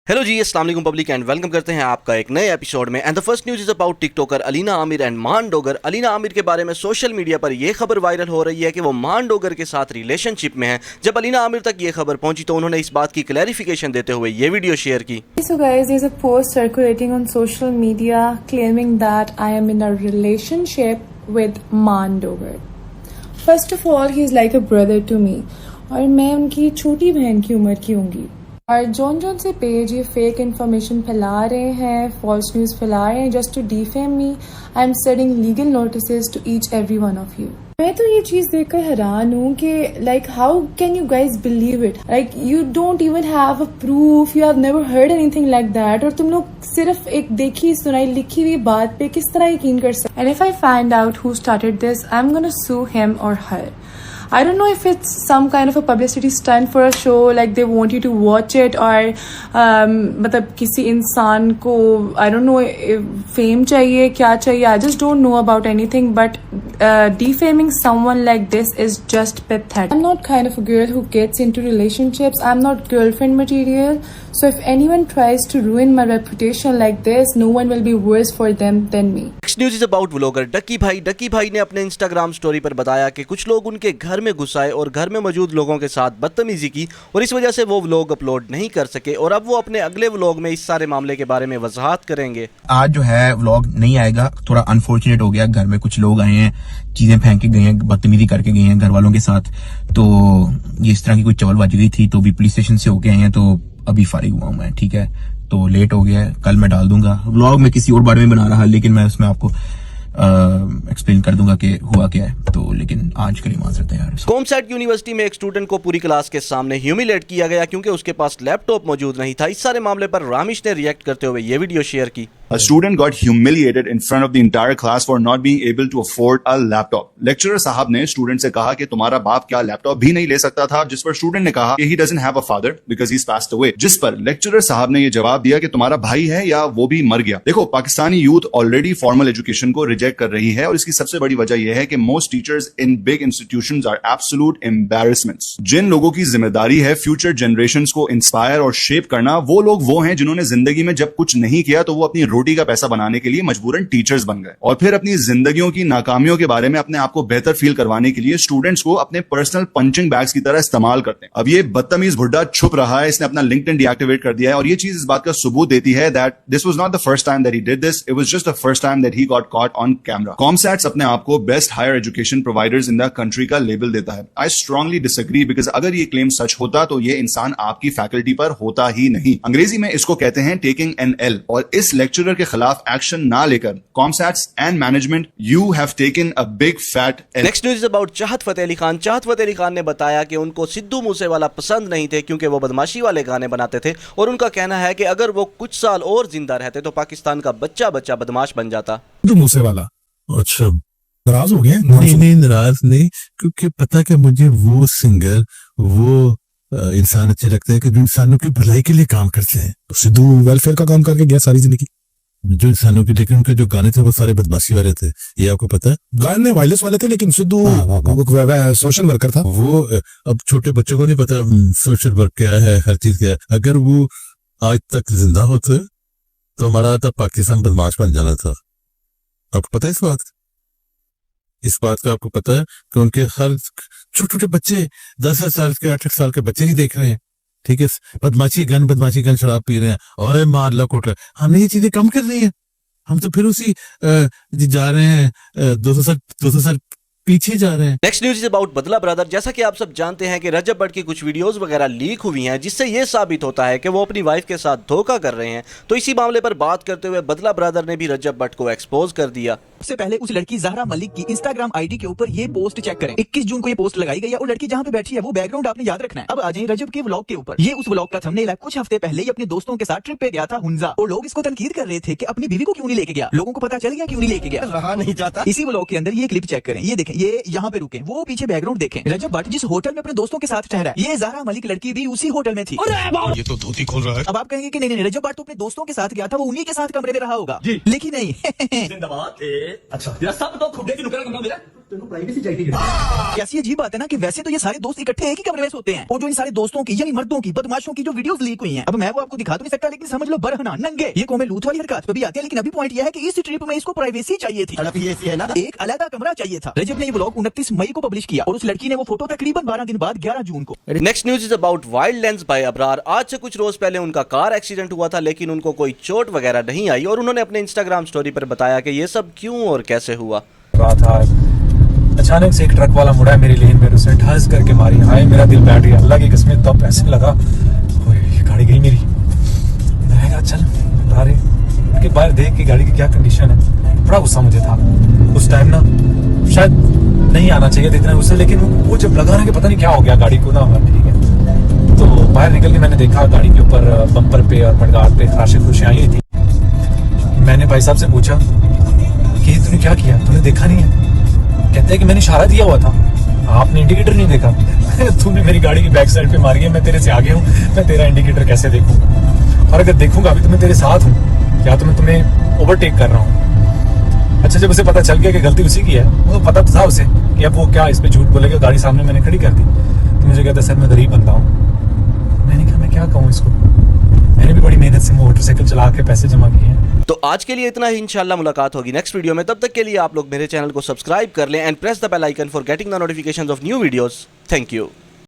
Hello जी, अस्सलाम वालेकुम public and welcome करते हैं आपका एक नए एपिसोड में। And the first news is about TikToker Alina Aamir and मान डोगर। अलीना आमिर के बारे में सोशल मीडिया पर यह खबर वायरल हो रही है कि वो मान डोगर के साथ रिलेशनशिप में है। जब अलीना आमिर तक ये खबर पहुंची तो उन्होंने इस बात की क्लैरिफिकेशन देते हुए ये वीडियो शेयर की। So guys, there's a post circulating on social media claiming that I am in a relationship with Maan Dogar. First of all, he is like a brother to me और मैं उनकी छोटी बहन की उम्र की होंगी। और जौन से पेज ये फेक इन्फॉर्मेशन फैला रहे हैं, फॉल्स न्यूज़ फैला रहे हैं just to defame me, I am sending legal notices to each every one of you. मैं तो ये चीज देखकर हैरान हूँ कि like how can you guys believe it, like you don't even have a proof, you have never heard anything like that, और तुम लोग सिर्फ एक देखी सुनाई लिखी हुई बात पे किस तरह यकीन कर सकते। And if I find out who started this, I am gonna sue him और her. I don't know if it's some kind of a publicity stunt for a show, like they want you to watch it, or मतलब किसी इंसान को I don't know fame चाहिए क्या चाहिए, I just don't know about anything, but defaming someone like this is just pathetic. I'm not kind of a girl who gets into relationships. I'm not girlfriend material. So if anyone tries to ruin my reputation like this, no one will be worse for them than me. Next news is about vlogger Ducky Bhai. Ducky भाई ने अपने Instagram story पर बताया कि कुछ लोग उनके घर में घुस आए और घर में मौजूद लोगों के साथ बदतमीजी की और इस वजह से वो व्लॉग अपलोड नहीं कर सके और अब वो अपने अगले व्लॉग में इस सारे मामले के बारे में वजाहत करेंगे। आज जो है व्लॉग नहीं आएगा, थोड़ा अनफॉर्चुनेट हो गया। घर में कुछ लोग आए हैं, चीजें फेंक के गए हैं, बदतमीजी करके गए हैं घर वालों के साथ, तो ये इस तरह की कोई चवल बज गई थी, तो भी पुलिस स्टेशन से होके आए हैं, तो अभी फारिग हुआ हूं मैं। ठीक है, तो लेट हो गया है, कल मैं डाल दूंगा व्लॉग में किसी और बारे में बना रहा, लेकिन मैं उसमें आपको एक्सप्लेन कर दूंगा कि हुआ क्या है। तो लेकिन आज के लिए माजरत है यार। कॉमसेट यूनिवर्सिटी में एक स्टूडेंट को पूरी क्लास के सामने ह्यूमिलेट किया गया क्योंकि उसके पास लैपटॉप मौजूद नहीं था। इस सारे मामले पर रामिश ने रिएक्ट करते हुए ये वीडियो शेयर की। A student got humiliated in front of the entire class for not being able to afford a laptop. Lecturer साहब ने स्टूडेंट से कहा कि तुम्हारा बाप क्या लैपटॉप भी नहीं ले सकता था, जिस पर स्टूडेंट ने कहा कि he doesn't have a father because he's passed away. जिस पर लेक्चरर साहब ने ये जवाब दिया कि तुम्हारा भाई है या वो भी मर गया। देखो, Pakistani youth already formal education को रिजेक्ट कर रही है और इसकी सबसे बड़ी वजह यह है कि most teachers in big institutions are absolute embarrassments. जिन लोगों की जिम्मेदारी है फ्यूचर जनरेशंस को इंस्पायर और शेप करना, वो लोग वो हैं जिन्होंने जिंदगी में जब कुछ नहीं किया तो वो अपनी रोटी का पैसा बनाने के लिए मजबूरन टीचर्स बन गए और फिर अपनी जिंदगियों की नाकामियों के बारे में अपने आप को बेहतर फील करवाने के लिए स्टूडेंट्स को अपने पर्सनल पंचिंग बैग्स की तरह इस्तेमाल करते हैं। अब ये बदतमीज बुड्ढा छुप रहा है, इसने अपना लिंक्डइन डीएक्टिवेट कर दिया है और ये चीज इस बात का सबूत देती है that this was not the first time that he did this, it was just the first time that he got caught on camera. COMSATS अपने आप को best higher education providers in the country का लेबल देता है। आई स्ट्रांगली डिसएग्री, बिकॉज अगर ये claim सच होता तो ये इंसान आपकी फैकल्टी पर होता ही नहीं। अंग्रेजी में इसको कहते हैं टेकिंग एन एल, और इस लेक्चरर के खिलाफ एक्शन ना लेकर Comsats and management, you have taken a big fat L. Next news about चाहत फतेह अली खान। चाहत फतेह अली खान ने बताया कि उनको सिद्धू मूसेवाला पसंद नहीं थे क्योंकि वो बदमाशी वाले गाने बनाते थे और उनका कहना है कि अगर वो कुछ साल और जिंदा रहते तो पाकिस्तान का बच्चा बच्चा बदमाश बन जाता। सिद्धू मूसेवाला अच्छा नाराज हो गए? नहीं, नाराज नहीं, क्योंकि पता कि मुझे वो सिंगर, वो इंसान अच्छे लगते हैं कि जो इंसानों की भलाई के लिए काम करते हैं। तो सिद्धू वेलफेयर का काम करके गया सारी जिंदगी, जो इंसानों की, लेकिन उनके जो गाने थे वो सारे बदमाशी वाले थे, ये आपको पता है। गाने वायलेंस वाले थे, लेकिन सिद्धू सोशल वर्कर था। वो अब छोटे बच्चों को नहीं पता सोशल वर्क क्या है, हर चीज क्या है। अगर वो आज तक जिंदा होते तो हमारा तब पाकिस्तान बदमाश बन जाना था। आपको पता है इस बात का आपको पता है कि उनके हर छोटे छोटे बच्चे 10 साल के 8 साल के बच्चे ही देख रहे हैं, ठीक है, बदमाशी गन शराब पी रहे हैं और मार ला कोट। हमने ये चीजें कम कर रही है, हम तो फिर उसी जा रहे हैं 200 साल पीछे जा रहे हैं। नेक्स्ट न्यूज़ इज अबाउट बदला ब्रदर। जैसा कि आप सब जानते हैं कि रजब भट्ट की कुछ वीडियोस वगैरह लीक हुई हैं जिससे ये साबित होता है कि वो अपनी वाइफ के साथ धोखा कर रहे हैं। तो इसी मामले पर बात करते हुए बदला ब्रदर ने भी रजब भट्ट को एक्सपोज कर दिया। सबसे पहले उस लड़की ज़हरा मलिक की इंस्टाग्राम आईडी के ऊपर ये पोस्ट चेक करें। 21 जून को ये पोस्ट लगाई गई है और लड़की जहाँ पे बैठी है वो बैकग्राउंड आपने याद रखना है। अब आ जाए रजब के व्लॉग के ऊपर। ये उस व्लॉग का थंबनेल है। कुछ हफ्ते पहले ही अपने दोस्तों के साथ ट्रिप पे गया था हुंजा और लोग इसको तनकीद कर रहे थे कि अपनी बीवी को क्यों नहीं लेके गया। लोगों को पता चल गया क्यों नहीं लेके गया, रहा नहीं जाता। इसी व्लॉग के अंदर ये क्लिप चेक करें, ये देखें, ये यहाँ पे रुके, वो पीछे बैकग्राउंड देखें। रजब भट्ट जिस होटल में अपने दोस्तों के साथ ठहरा, ये ज़हरा मलिक लड़की भी उसी होटल में थी। ये तो धोती खोल रहा है। अब आप कहेंगे कि नहीं, रजब भट्ट तो अपने दोस्तों के साथ गया था, वो उन्हीं के साथ कमरे में रहा होगा, लेकिन नहीं। जिंदाबाद। अच्छा, सब तो खुडे की नुकरा कमरा मेरा कैसी अजीब बात है ना कि वैसे तो ये सारे दोस्त इकट्ठे एक ही कमरे में सोते हैं और जो इन सारे दोस्तों की यानी मर्दों की बदमाशों की जो वीडियोस लीक हुई हैं, अब मैं वो आपको दिखा तो नहीं सकता, लेकिन समझ लो बरहना नंगे ये कौमे लूथ वाली हरकत पे भी आते हैं। लेकिन अभी पॉइंट ये है कि इस ट्रिप में इसको प्राइवेसी चाहिए थी, एक अलग कमरा चाहिए था। रजब ने ये व्लॉग 29 मई को पब्लिश किया और उस लड़की ने वो फोटो तकरीबन 12 दिन बाद 11 जून को। Next news is about wild lens by Abrar. आज से कुछ रोज पहले उनका कार एक्सीडेंट हुआ था, लेकिन उनको कोई चोट वगैरह नहीं आई और उन्होंने अपने इंस्टाग्राम स्टोरी पर बताया कि ये सब क्यों और कैसे हुआ। रहा था अचानक से एक ट्रक वाला मुड़ा है मेरी लेन में, उसने ढस करके मारी। हाय मेरा दिल बैठ गया, अल्लाह की कसम तब ऐसे लगा ओए ये गाड़ी गई मेरी। मैंने कहा चल बाहर के बाहर देख के गाड़ी की क्या कंडीशन है। बड़ा गुस्सा मुझे था उस टाइम ना, शायद नहीं आना चाहिए था इतना गुस्सा, लेकिन वो जब लगा ना कि पता नहीं क्या हो गया गाड़ी को ना, ठीक है। तो बाहर निकल के मैंने देखा गाड़ी के ऊपर बम्पर पे और मडगार्ड पे राशि खुशियाँ आई थी। मैंने भाई साहब से पूछा कि तूने क्या किया, तूने देखा नहीं है? कहते हैं कि मैंने इशारा दिया हुआ था, आपने इंडिकेटर नहीं देखा। तूने मेरी गाड़ी की बैक साइड पे मारी है, मैं तेरे से आगे हूँ, मैं तेरा इंडिकेटर कैसे देखूंगा? और अगर देखूंगा अभी तो मैं तेरे साथ हूँ, या तो मैं तुम्हें ओवरटेक कर रहा हूँ। अच्छा जब उसे पता चल गया कि गलती उसी की है, वो पता तो था उसे कि अब वो क्या इस पे झूठ बोलेगा, गाड़ी सामने मैंने खड़ी कर दी। तो मुझे कहता सर मैं गरीब बंदा हूँ। मैंने कहा मैं क्या कहूँ इसको, मैंने भी बड़ी मेहनत से मोटरसाइकिल चला के पैसे जमा किए हैं। तो आज के लिए इतना ही, इंशाल्लाह मुलाकात होगी नेक्स्ट वीडियो में। तब तक के लिए आप लोग मेरे चैनल को सब्सक्राइब कर लें and press the bell icon for getting the notifications of new videos. Thank you.